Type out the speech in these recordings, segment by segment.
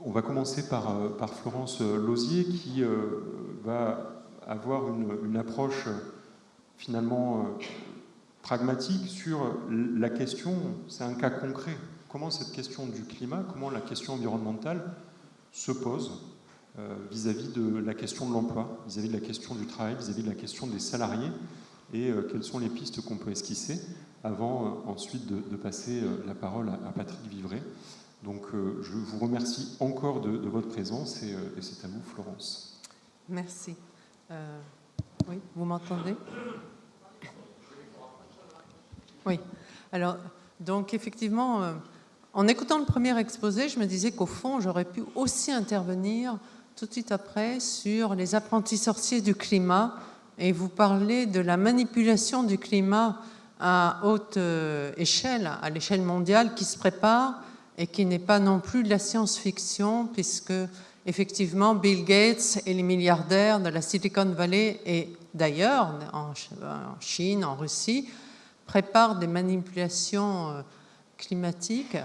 On va commencer par Florence Lausier qui va avoir une approche finalement pragmatique sur la question, c'est un cas concret, comment cette question du climat, comment la question environnementale se pose vis-à-vis de la question de l'emploi, vis-à-vis de la question du travail, vis-à-vis de la question des salariés, et quelles sont les pistes qu'on peut esquisser avant ensuite de passer la parole à Patrick Vivray. Donc je vous remercie encore de votre présence et c'est à vous, Florence. Merci. Oui, vous m'entendez? Oui. Alors, donc effectivement, en écoutant le premier exposé, je me disais qu'au fond, j'aurais pu aussi intervenir tout de suite après sur les apprentis sorciers du climat et vous parler de la manipulation du climat à haute échelle, à l'échelle mondiale, qui se prépare et qui n'est pas non plus de la science-fiction, puisque effectivement Bill Gates et les milliardaires de la Silicon Valley et d'ailleurs en Chine, en Russie, préparent des manipulations climatiques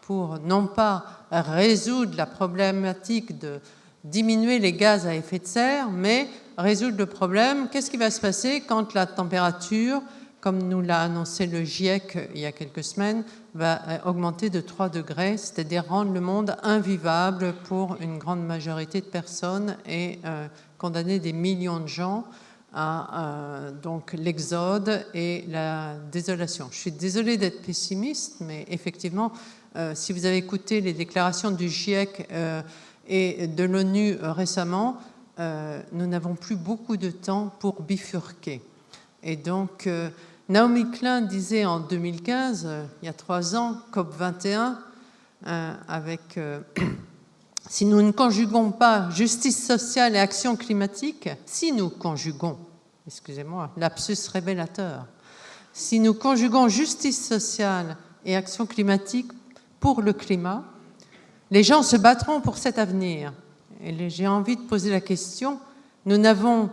pour non pas résoudre la problématique de diminuer les gaz à effet de serre, mais résoudre le problème. Qu'est-ce qui va se passer quand la température, comme nous l'a annoncé le GIEC il y a quelques semaines, va augmenter de 3 degrés, c'est-à-dire rendre le monde invivable pour une grande majorité de personnes et condamner des millions de gens à donc l'exode et la désolation. Je suis désolée d'être pessimiste, mais effectivement, si vous avez écouté les déclarations du GIEC et de l'ONU récemment, nous n'avons plus beaucoup de temps pour bifurquer. Et donc, Naomi Klein disait en 2015, il y a 3 ans, COP21, avec si nous ne conjuguons pas justice sociale et action climatique, si nous conjuguons, excusez-moi, lapsus révélateur, si nous conjuguons justice sociale et action climatique pour le climat, les gens se battront pour cet avenir. Et j'ai envie de poser la question, nous n'avons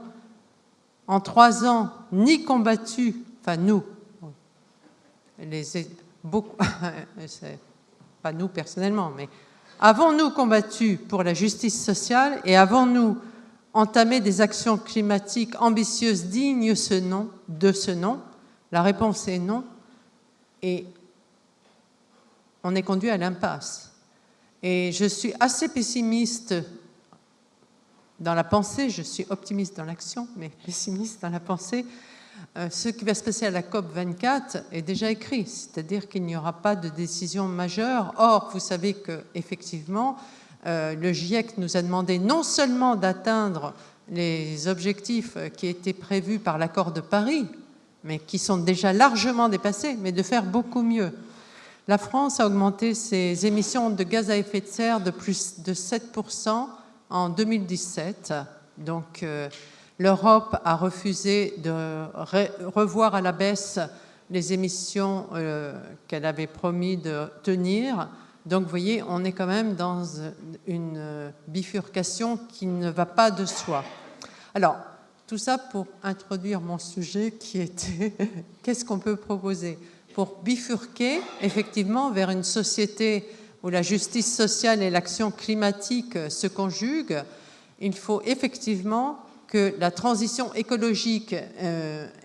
en 3 ans ni combattu, enfin nous, beaucoup, pas nous personnellement, mais avons-nous combattu pour la justice sociale et avons-nous entamé des actions climatiques ambitieuses dignes de ce nom? La réponse est non. Et on est conduit à l'impasse. Et je suis assez pessimiste dans la pensée, je suis optimiste dans l'action, mais pessimiste dans la pensée. Ce qui va se passer à la COP24 est déjà écrit, c'est-à-dire qu'il n'y aura pas de décision majeure. Or, vous savez qu'effectivement, le GIEC nous a demandé non seulement d'atteindre les objectifs qui étaient prévus par l'accord de Paris, mais qui sont déjà largement dépassés, mais de faire beaucoup mieux. La France a augmenté ses émissions de gaz à effet de serre de plus de 7% en 2017. Donc, l'Europe a refusé de revoir à la baisse les émissions qu'elle avait promis de tenir. Donc, vous voyez, on est quand même dans une bifurcation qui ne va pas de soi. Alors, tout ça pour introduire mon sujet qui était « Qu'est-ce qu'on peut proposer ?» Pour bifurquer, effectivement, vers une société où la justice sociale et l'action climatique se conjuguent, il faut effectivement que la transition écologique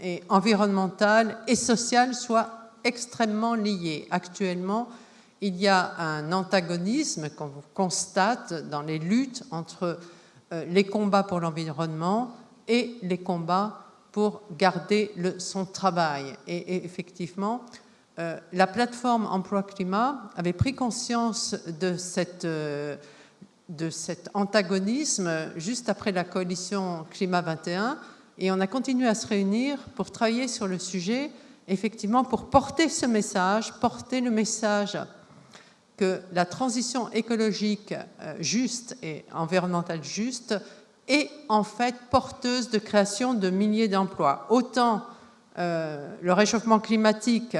et environnementale et sociale soit extrêmement liée. Actuellement, il y a un antagonisme qu'on constate dans les luttes entre les combats pour l'environnement et les combats pour garder son travail. Et effectivement, la plateforme Emploi-Climat avait pris conscience de cet antagonisme juste après la coalition Climat 21 et on a continué à se réunir pour travailler sur le sujet, effectivement pour porter ce message, porter le message que la transition écologique juste et environnementale juste est en fait porteuse de création de milliers d'emplois. Autant le réchauffement climatique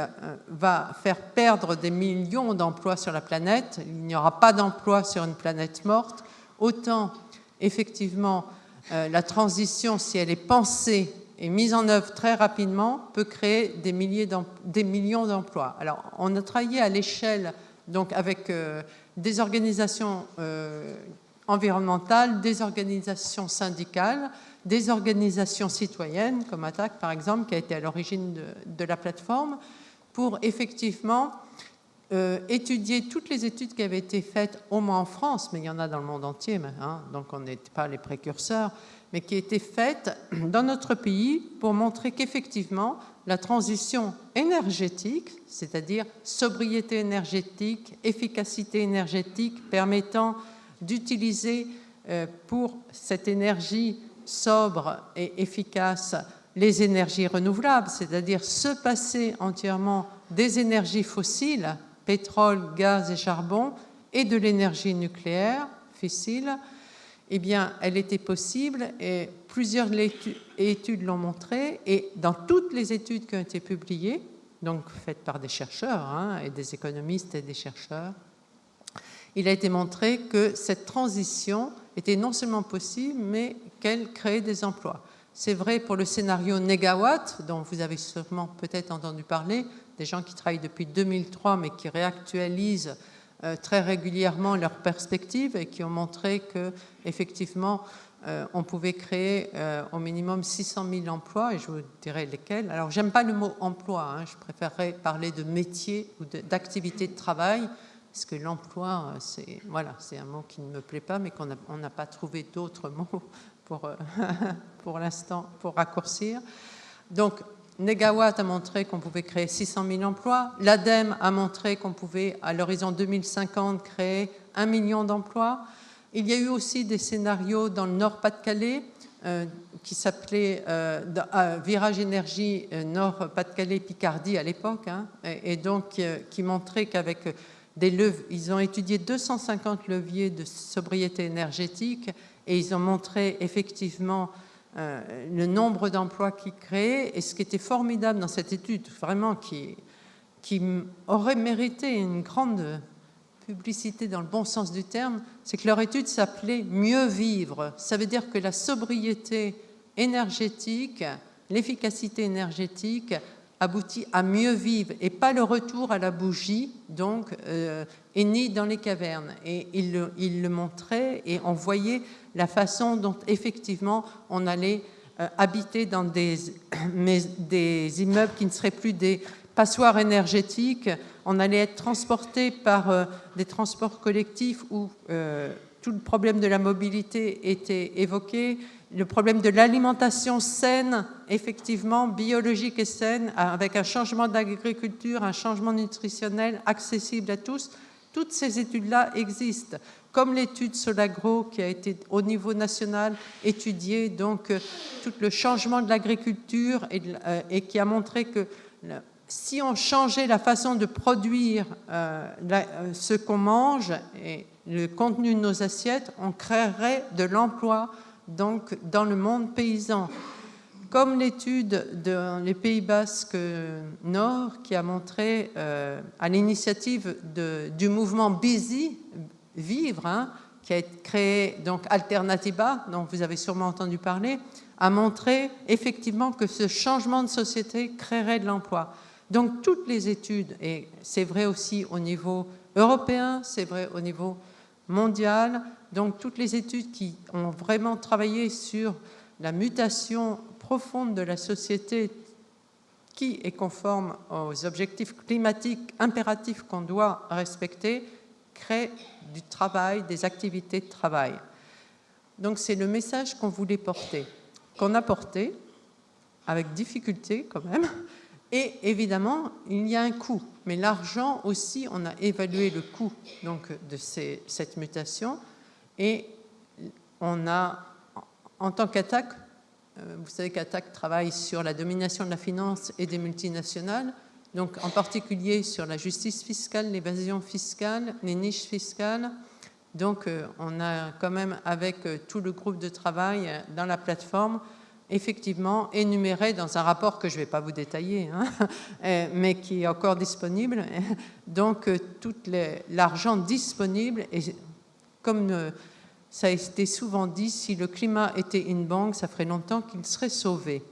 va faire perdre des millions d'emplois sur la planète, il n'y aura pas d'emplois sur une planète morte, autant effectivement la transition, si elle est pensée et mise en œuvre très rapidement, peut créer des millions d'emplois. Alors on a travaillé à l'échelle, donc avec des organisations environnementales, des organisations syndicales, des organisations citoyennes, comme ATTAC par exemple, qui a été à l'origine de la plateforme, pour effectivement étudier toutes les études qui avaient été faites, au moins en France, mais il y en a dans le monde entier, hein, donc on n'est pas les précurseurs, mais qui étaient faites dans notre pays pour montrer qu'effectivement, la transition énergétique, c'est-à-dire sobriété énergétique, efficacité énergétique, permettant d'utiliser pour cette énergie sobre et efficace les énergies renouvelables, c'est-à-dire se passer entièrement des énergies fossiles, pétrole, gaz et charbon, et de l'énergie nucléaire, fissile, eh bien, elle était possible et plusieurs études l'ont montré, et dans toutes les études qui ont été publiées, donc faites par des chercheurs, hein, et des économistes et des chercheurs, il a été montré que cette transition était non seulement possible, mais qu'elle créait des emplois. C'est vrai pour le scénario Négawatt, dont vous avez sûrement peut-être entendu parler, des gens qui travaillent depuis 2003, mais qui réactualisent très régulièrement leurs perspectives et qui ont montré qu'effectivement, on pouvait créer au minimum 600 000 emplois, et je vous dirai lesquels. Alors, j'aime pas le mot emploi, hein, je préférerais parler de métier ou d'activité de travail, parce que l'emploi, c'est voilà, un mot qui ne me plaît pas, mais qu'on n'a pas trouvé d'autres mots pour l'instant, pour raccourcir. Donc, Négawatt a montré qu'on pouvait créer 600 000 emplois. L'ADEME a montré qu'on pouvait, à l'horizon 2050, créer 1 million d'emplois. Il y a eu aussi des scénarios dans le Nord-Pas-de-Calais qui s'appelait Virage Énergie Nord-Pas-de-Calais-Picardie à l'époque, hein, et donc qui montrait qu'avec ils ont étudié 250 leviers de sobriété énergétique et ils ont montré effectivement le nombre d'emplois qu'ils créaient. Et ce qui était formidable dans cette étude, vraiment qui aurait mérité une grande publicité dans le bon sens du terme, c'est que leur étude s'appelait « Mieux vivre ». Ça veut dire que la sobriété énergétique, l'efficacité énergétique aboutit à mieux vivre et pas le retour à la bougie, donc, et ni dans les cavernes. Et il le montrait et on voyait la façon dont effectivement on allait habiter dans des immeubles qui ne seraient plus des passoires énergétiques. On allait être transporté par des transports collectifs où tout le problème de la mobilité était évoqué, le problème de l'alimentation saine, effectivement, biologique et saine, avec un changement d'agriculture, un changement nutritionnel accessible à tous. Toutes ces études-là existent, comme l'étude Solagro qui a été au niveau national étudiée, donc tout le changement de l'agriculture et qui a montré que si on changeait la façon de produire ce qu'on mange et le contenu de nos assiettes, on créerait de l'emploi donc dans le monde paysan. Comme l'étude des Pays Basques Nord qui a montré à l'initiative du mouvement Busy, Vivre, hein, qui a été créé, donc Alternativa, dont vous avez sûrement entendu parler, a montré effectivement que ce changement de société créerait de l'emploi. Donc toutes les études, et c'est vrai aussi au niveau européen, c'est vrai au niveau mondial, donc toutes les études qui ont vraiment travaillé sur la mutation profonde de la société qui est conforme aux objectifs climatiques impératifs qu'on doit respecter, créent du travail, des activités de travail. Donc c'est le message qu'on voulait porter, qu'on a porté, avec difficulté quand même, et évidemment, il y a un coût. Mais l'argent aussi, on a évalué le coût donc, de cette mutation, et on a, en tant qu'ATTAC, vous savez qu'ATTAC travaille sur la domination de la finance et des multinationales, donc en particulier sur la justice fiscale, l'évasion fiscale, les niches fiscales. Donc on a quand même, avec tout le groupe de travail dans la plateforme, effectivement énuméré dans un rapport que je ne vais pas vous détailler, hein, mais qui est encore disponible. Donc tout l'argent disponible, et comme ça a été souvent dit, si le climat était une banque, ça ferait longtemps qu'il serait sauvé,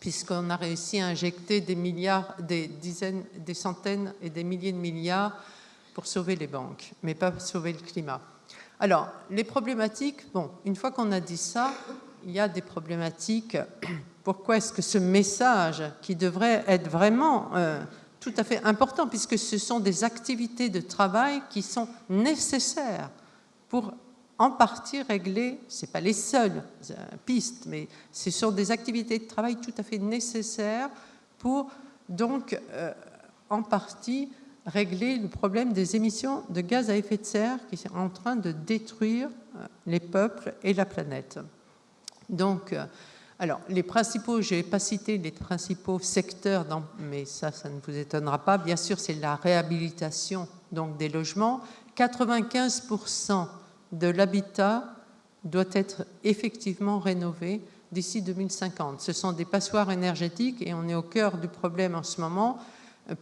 puisqu'on a réussi à injecter des milliards, des dizaines, des centaines et des milliers de milliards pour sauver les banques, mais pas sauver le climat. Alors, les problématiques, bon, une fois qu'on a dit ça, il y a des problématiques. Pourquoi est-ce que ce message, qui devrait être vraiment tout à fait important, puisque ce sont des activités de travail qui sont nécessaires pour en partie régler, ce n'est pas les seules pistes, mais ce sont des activités de travail tout à fait nécessaires pour donc en partie régler le problème des émissions de gaz à effet de serre qui sont en train de détruire les peuples et la planète. Donc, alors, les principaux, je n'ai pas cité les principaux secteurs, mais ça ne vous étonnera pas. Bien sûr, c'est la réhabilitation donc, des logements. 95% de l'habitat doit être effectivement rénové d'ici 2050. Ce sont des passoires énergétiques et on est au cœur du problème en ce moment,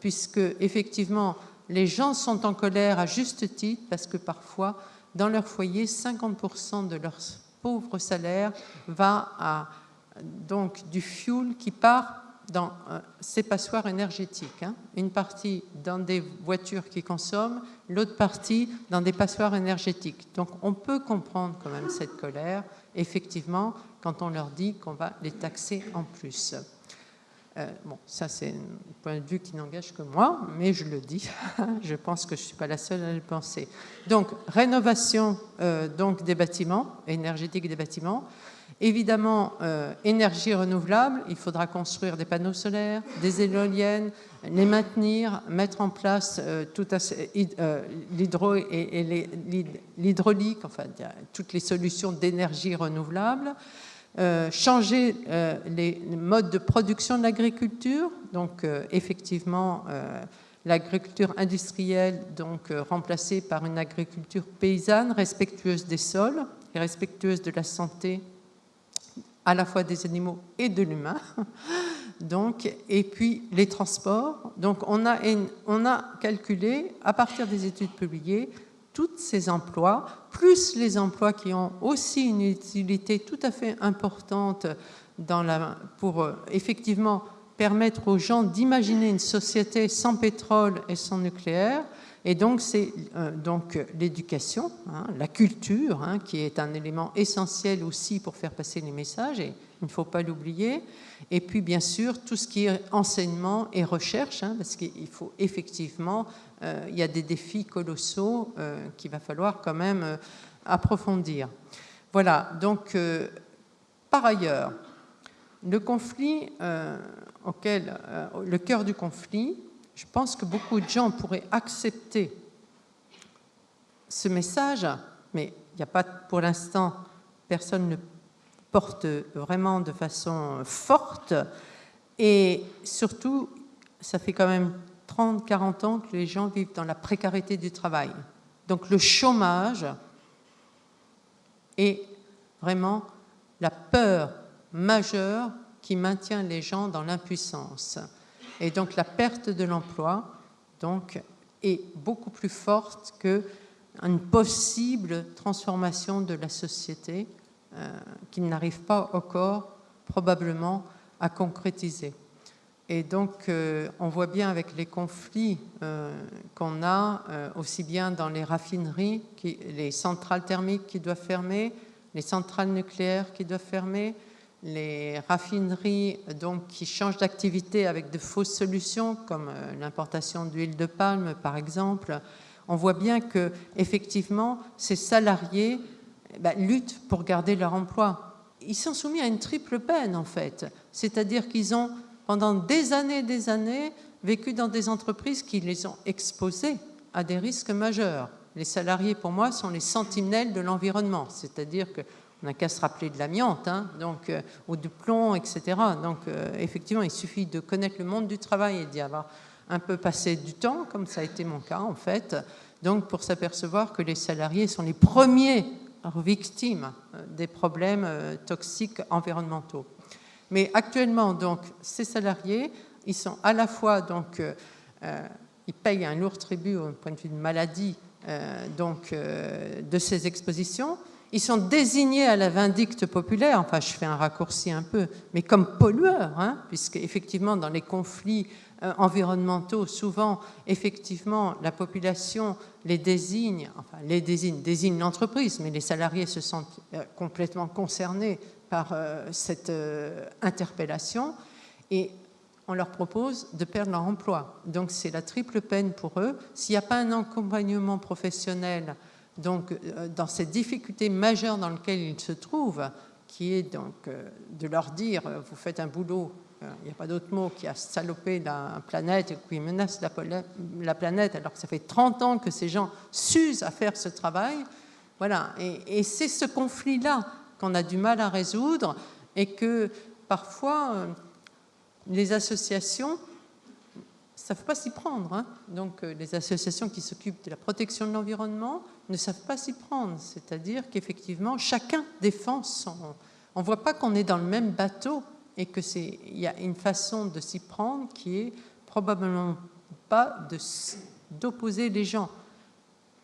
puisque effectivement les gens sont en colère à juste titre parce que parfois dans leur foyer 50% de leur pauvre salaire va à donc du fuel qui part dans ces passoires énergétiques, hein. Une partie dans des voitures qui consomment, l'autre partie dans des passoires énergétiques. Donc on peut comprendre quand même cette colère, effectivement, quand on leur dit qu'on va les taxer en plus. Bon, ça c'est un point de vue qui n'engage que moi, mais je le dis, je pense que je ne suis pas la seule à le penser. Donc, rénovation donc, des bâtiments, énergétique des bâtiments. Évidemment, énergie renouvelable, il faudra construire des panneaux solaires, des éoliennes, les maintenir, mettre en place l'hydraulique, enfin, toutes les solutions d'énergie renouvelable. Changer les modes de production de l'agriculture, donc effectivement l'agriculture industrielle donc remplacée par une agriculture paysanne respectueuse des sols et respectueuse de la santé à la fois des animaux et de l'humain. Donc, et puis les transports. Donc on a calculé à partir des études publiées tous ces emplois, plus les emplois qui ont aussi une utilité tout à fait importante pour effectivement permettre aux gens d'imaginer une société sans pétrole et sans nucléaire. Et donc, c'est donc l'éducation, hein, la culture, hein, qui est un élément essentiel aussi pour faire passer les messages, et il ne faut pas l'oublier. Et puis, bien sûr, tout ce qui est enseignement et recherche, hein, parce qu'il faut effectivement, il y a des défis colossaux qu'il va falloir quand même approfondir. Voilà, donc, par ailleurs, le conflit le cœur du conflit, je pense que beaucoup de gens pourraient accepter ce message, mais il n'y a pas, pour l'instant, personne ne porte vraiment de façon forte. Et surtout, ça fait quand même 30-40 ans que les gens vivent dans la précarité du travail. Donc le chômage est vraiment la peur majeure qui maintient les gens dans l'impuissance. Et donc la perte de l'emploi donc, est beaucoup plus forte qu'une possible transformation de la société qu'ils n'arrivent pas encore probablement à concrétiser. Et donc on voit bien avec les conflits qu'on a, aussi bien dans les raffineries, les centrales thermiques qui doivent fermer, les centrales nucléaires qui doivent fermer, les raffineries donc, qui changent d'activité avec de fausses solutions, comme l'importation d'huile de palme, par exemple. On voit bien qu'effectivement, ces salariés luttent pour garder leur emploi. Ils sont soumis à une triple peine, en fait. C'est-à-dire qu'ils ont, pendant des années, vécu dans des entreprises qui les ont exposés à des risques majeurs. Les salariés, pour moi, sont les sentinelles de l'environnement. C'est-à-dire que on n'a qu'à se rappeler de l'amiante, hein, donc, ou du plomb, etc. Donc, effectivement, il suffit de connaître le monde du travail et d'y avoir un peu passé du temps, comme ça a été mon cas, en fait, donc, pour s'apercevoir que les salariés sont les premiers victimes des problèmes toxiques environnementaux. Mais actuellement, donc, ces salariés, ils sont à la fois, donc, ils payent un lourd tribut au point de vue de maladie, donc, de ces expositions, ils sont désignés à la vindicte populaire, enfin je fais un raccourci un peu, mais comme pollueurs, hein, puisque effectivement dans les conflits environnementaux, souvent effectivement la population les désigne, enfin désigne l'entreprise, mais les salariés se sentent complètement concernés par cette interpellation et on leur propose de perdre leur emploi. Donc c'est la triple peine pour eux. S'il n'y a pas un accompagnement professionnel, donc dans cette difficulté majeure dans laquelle ils se trouvent, qui est donc de leur dire vous faites un boulot, il n'y a pas d'autre mot, qui a salopé la planète et qui menace la planète, alors que ça fait 30 ans que ces gens s'usent à faire ce travail. Voilà. Et c'est ce conflit-là qu'on a du mal à résoudre et que parfois les associations ne savent pas s'y prendre. Hein. Donc les associations qui s'occupent de la protection de l'environnement ne savent pas s'y prendre. C'est-à-dire qu'effectivement, chacun défend son... On ne voit pas qu'on est dans le même bateau et qu'il y a une façon de s'y prendre qui est probablement pas d'opposer les gens.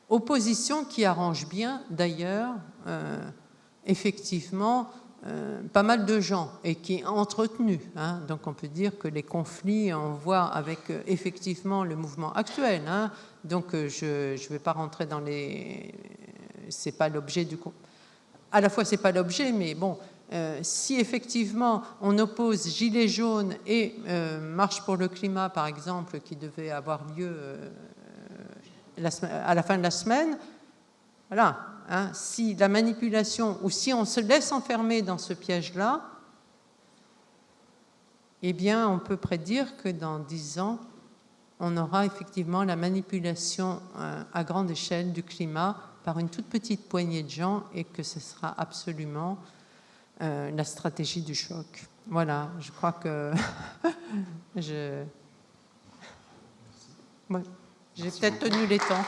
Opposition qui arrange bien, d'ailleurs, effectivement, pas mal de gens et qui est entretenue. Hein. Donc on peut dire que les conflits, on voit avec effectivement le mouvement actuel. Hein. Donc je ne vais pas rentrer dans les... C'est pas l'objet du... À la fois, c'est pas l'objet, mais bon, si effectivement on oppose Gilets jaunes et Marche pour le climat, par exemple, qui devait avoir lieu à la fin de la semaine, voilà. Hein, si la manipulation, ou si on se laisse enfermer dans ce piège-là, eh bien, on peut prédire que dans 10 ans, on aura effectivement la manipulation à grande échelle du climat par une toute petite poignée de gens et que ce sera absolument la stratégie du choc. Voilà, je crois que j'ai peut-être tenu les temps.